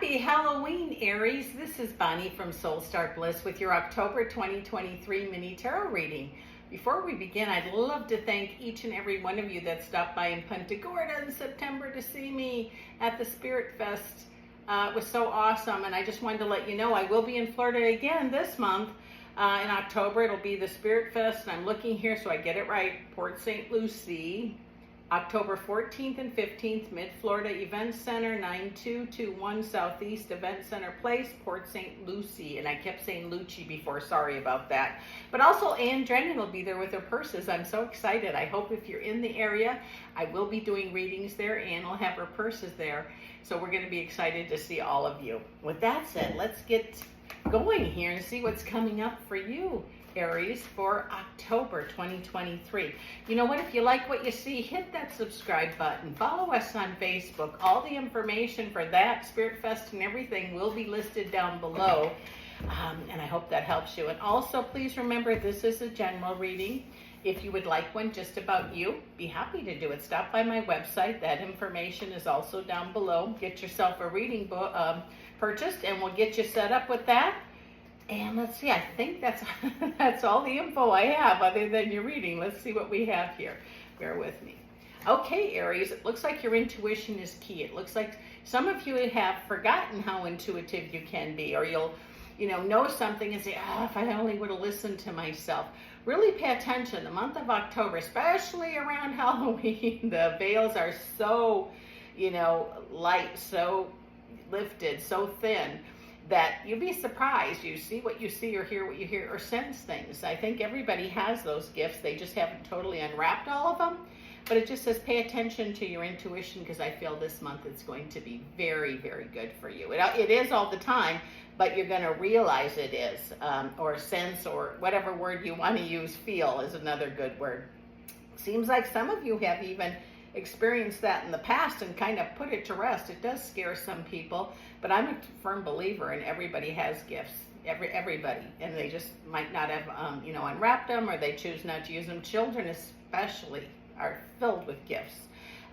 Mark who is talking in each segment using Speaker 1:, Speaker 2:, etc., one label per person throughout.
Speaker 1: Happy Halloween, Aries. This is Bonnie from Soul Star Bliss with your October 2023 mini tarot reading. Before we begin, I'd love to thank each and every one of you that stopped by in Punta Gorda in September to see me at the SPIRT Fest. It was so awesome, and I just wanted to let you know I will be in Florida again this month. In October, it'll be the SPIRT Fest, and I'm looking here so I get it right. Port St. Lucie. October 14th and 15th, MIDFLORIDA Event Center, 9221 Southeast Event Center Place, Port St. Lucie. And I kept saying Lucie before, sorry about that. But also Anne Drennan will be there with her purses. I'm so excited. I hope if you're in the area, I will be doing readings there. Anne will have her purses there. So we're going to be excited to see all of you. With that said, let's get going here and see what's coming up for you, Aries, for October 2023. You know what? If you like what you see, hit that subscribe button. Follow us on Facebook. All the information for that, Spirit Fest and everything will be listed down below. And I hope that helps you. And also, please remember, this is a general reading. If you would like one just about you, be happy to do it. Stop by my website. That information is also down below. Get yourself a reading book purchased, and we'll get you set up with that. And let's see, I think that's all the info I have other than your reading. Let's see what we have here. Bear with me. Okay, Aries, it looks like your intuition is key. It looks like some of you have forgotten how intuitive you can be, or you'll know something and say, oh, if I only would have listened to myself. Really pay attention. The month of October, especially around Halloween, the veils are so, light, so lifted, so thin, that you'll be surprised. You see what you see, or hear what you hear, or sense things. I think everybody has those gifts. They just haven't totally unwrapped all of them. But it just says pay attention to your intuition, because I feel this month it's going to be very, very good for you. It is all the time, but you're going to realize it is, or sense, or whatever word you want to use. Feel is another good word. Seems like some of you have even experienced that in the past and kind of put it to rest. It does scare some people, but I'm a firm believer in everybody has gifts, everybody, and they just might not have unwrapped them, or they choose not to use them. Children especially are filled with gifts.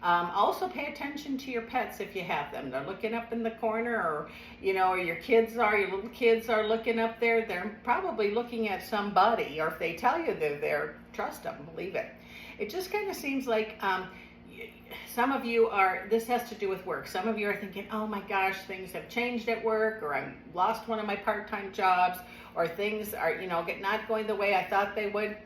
Speaker 1: Also pay attention to your pets if you have them. They're looking up in the corner, or or your little kids are looking up there. They're probably looking at somebody, or if they tell you they're there, trust them, believe it. It just kind of seems like some of you this has to do with work. Some of you are thinking, oh my gosh, things have changed at work, or I lost one of my part-time jobs, or things are, not going the way I thought they would.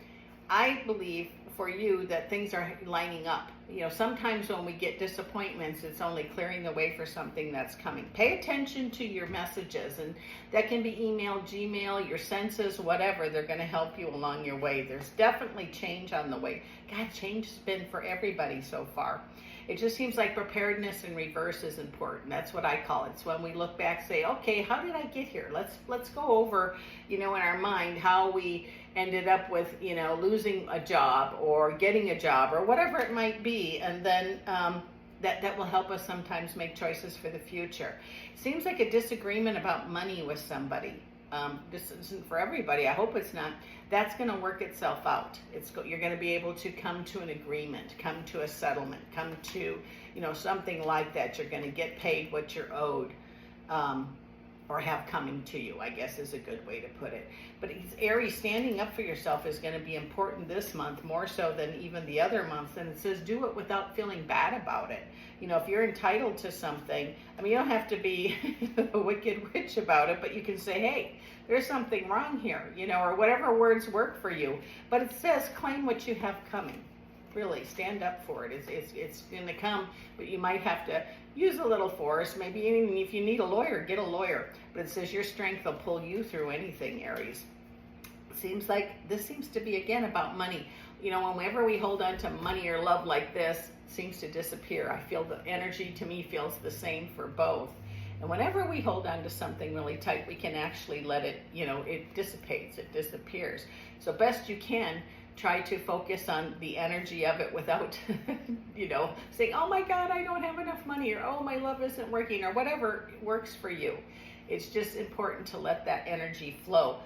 Speaker 1: I believe for you that things are lining up. Sometimes when we get disappointments, it's only clearing the way for something that's coming. Pay attention to your messages, and that can be email, Gmail, your senses, whatever. They're going to help you along your way. There's definitely change on the way. God, change has been for everybody so far. It just seems like preparedness in reverse is important. That's what I call it. It's when we look back, say, okay, how did I get here? Let's go over, in our mind, how we ended up with, losing a job or getting a job or whatever it might be. And then that will help us sometimes make choices for the future. Seems like a disagreement about money with somebody. This isn't for everybody. I hope it's not. That's going to work itself out. You're going to be able to come to an agreement, come to a settlement, come to, something like that. You're going to get paid what you're owed, or have coming to you, I guess is a good way to put it. But Aries, standing up for yourself is going to be important this month, more so than even the other months. And it says do it without feeling bad about it. If you're entitled to something, you don't have to be a wicked witch about it, but you can say, hey, there's something wrong here, or whatever words work for you. But it says claim what you have coming. Really, stand up for it. It's going to come, but you might have to use a little force. Maybe even if you need a lawyer, get a lawyer. But it says your strength will pull you through anything, Aries. Seems like this seems to be, again, about money. Whenever we hold on to money or love like this, it seems to disappear. I feel the energy to me feels the same for both. And whenever we hold on to something really tight, we can actually let it, it dissipates, it disappears. So best you can, try to focus on the energy of it without, saying, oh my God, I don't have enough money, or oh, my love isn't working, or whatever works for you. It's just important to let that energy flow.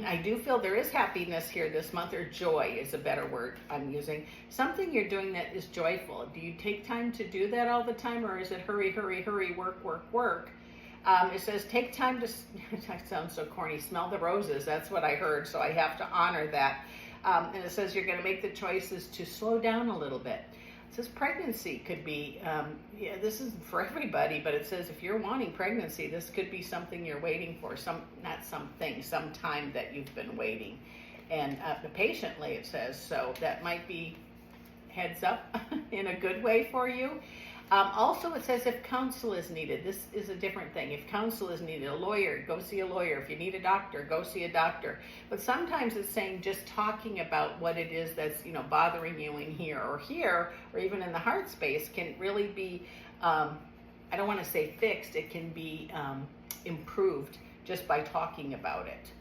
Speaker 1: I do feel there is happiness here this month, or joy is a better word I'm using. Something you're doing that is joyful. Do you take time to do that all the time, or is it hurry, hurry, hurry, work, work, work? It says, take time to, that sounds so corny, smell the roses. That's what I heard, so I have to honor that. And it says you're going to make the choices to slow down a little bit. It says pregnancy could be, yeah, this isn't for everybody, but it says if you're wanting pregnancy, this could be something you're waiting for, some time that you've been waiting. And patiently, it says, so that might be heads up in a good way for you. Also, it says if counsel is needed, this is a different thing. If counsel is needed, a lawyer, go see a lawyer. If you need a doctor, go see a doctor. But sometimes it's saying just talking about what it is that's, bothering you in here, or even in the heart space can really be, I don't want to say fixed, it can be improved just by talking about it.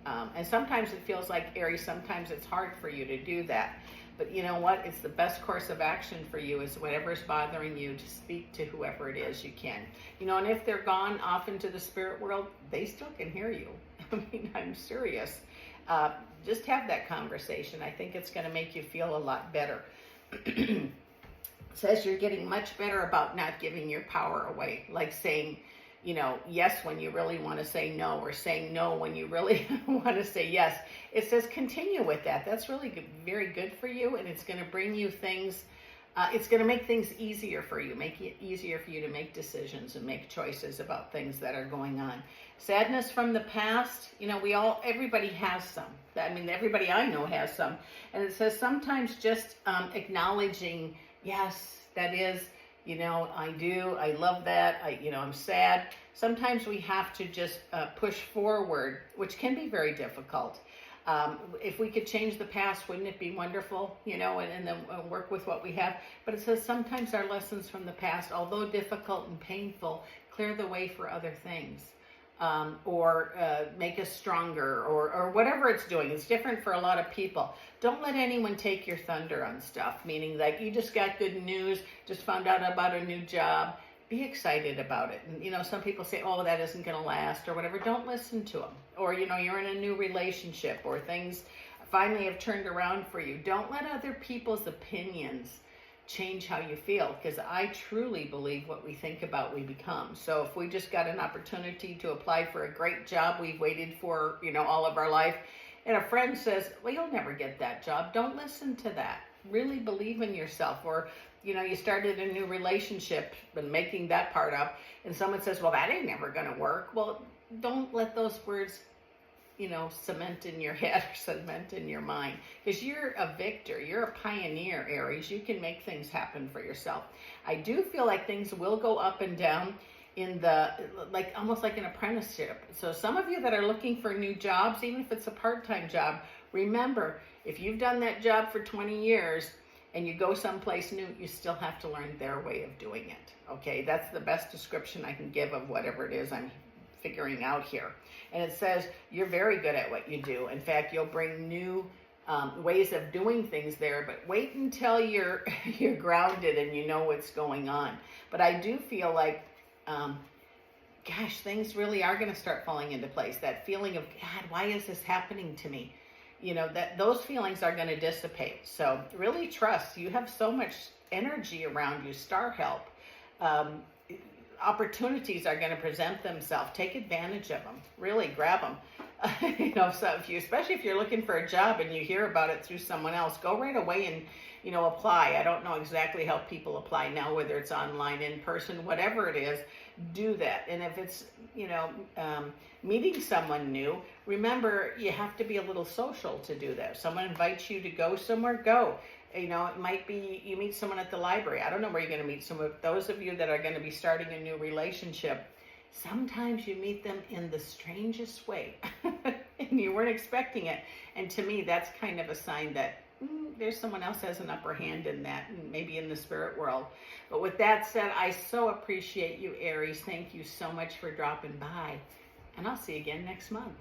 Speaker 1: And sometimes it feels like, Aries, sometimes it's hard for you to do that. But you know what? It's the best course of action for you is whatever's bothering you to speak to whoever it is you can. And if they're gone off into the spirit world, they still can hear you. I mean, I'm serious. Just have that conversation. I think it's going to make you feel a lot better. It says you're getting much better about not giving your power away, like saying, yes when you really want to say no, or saying no when you really want to say yes. It says continue with that. That's really good, very good for you, and it's going to bring you things, it's going to make things easier for you, make it easier for you to make decisions and make choices about things that are going on. Sadness from the past, everybody has some. I mean, everybody I know has some. And it says sometimes just acknowledging, yes, that is, I love that, I'm sad. Sometimes we have to just push forward, which can be very difficult. If we could change the past, wouldn't it be wonderful, and then work with what we have? But it says sometimes our lessons from the past, although difficult and painful, clear the way for other things. Or make us stronger, or whatever it's doing. It's different for a lot of people. Don't let anyone take your thunder on stuff, meaning like you just got good news, just found out about a new job. Be excited about it. And, some people say, oh, that isn't going to last or whatever. Don't listen to them. Or, you're in a new relationship or things finally have turned around for you. Don't let other people's opinions change how you feel, because I truly believe what we think about, we become. So if we just got an opportunity to apply for a great job we've waited for, all of our life, and a friend says, well, you'll never get that job, don't listen to that. Really believe in yourself. Or, you started a new relationship and making that part up, and someone says, well, that ain't never going to work. Well, don't let those words cement in your head or cement in your mind, because you're a victor, you're a pioneer, Aries. You can make things happen for yourself. I do feel like things will go up and down in the, almost like an apprenticeship. So some of you that are looking for new jobs, even if it's a part-time job, remember, if you've done that job for 20 years and you go someplace new, you still have to learn their way of doing it. Okay, that's the best description I can give of whatever it is I'm figuring out here. And it says you're very good at what you do. In fact, you'll bring new ways of doing things there, but wait until you're grounded and you know what's going on. But I do feel like, gosh, things really are going to start falling into place. That feeling of, God, why is this happening to me? That those feelings are going to dissipate. So really trust. You have so much energy around you. Star help. Opportunities are going to present themselves. Take advantage of them. Really grab them. So especially if you're looking for a job and you hear about it through someone else, go right away and, apply. I don't know exactly how people apply now, whether it's online, in person, whatever it is, do that. And if it's, meeting someone new, remember, you have to be a little social to do that. If someone invites you to go somewhere, go. It might be you meet someone at the library. I don't know where you're going to meet someone. Those of you that are going to be starting a new relationship, sometimes you meet them in the strangest way and you weren't expecting it. And to me, that's kind of a sign that there's someone else has an upper hand in that, maybe in the spirit world. But with that said, I so appreciate you, Aries. Thank you so much for dropping by. And I'll see you again next month.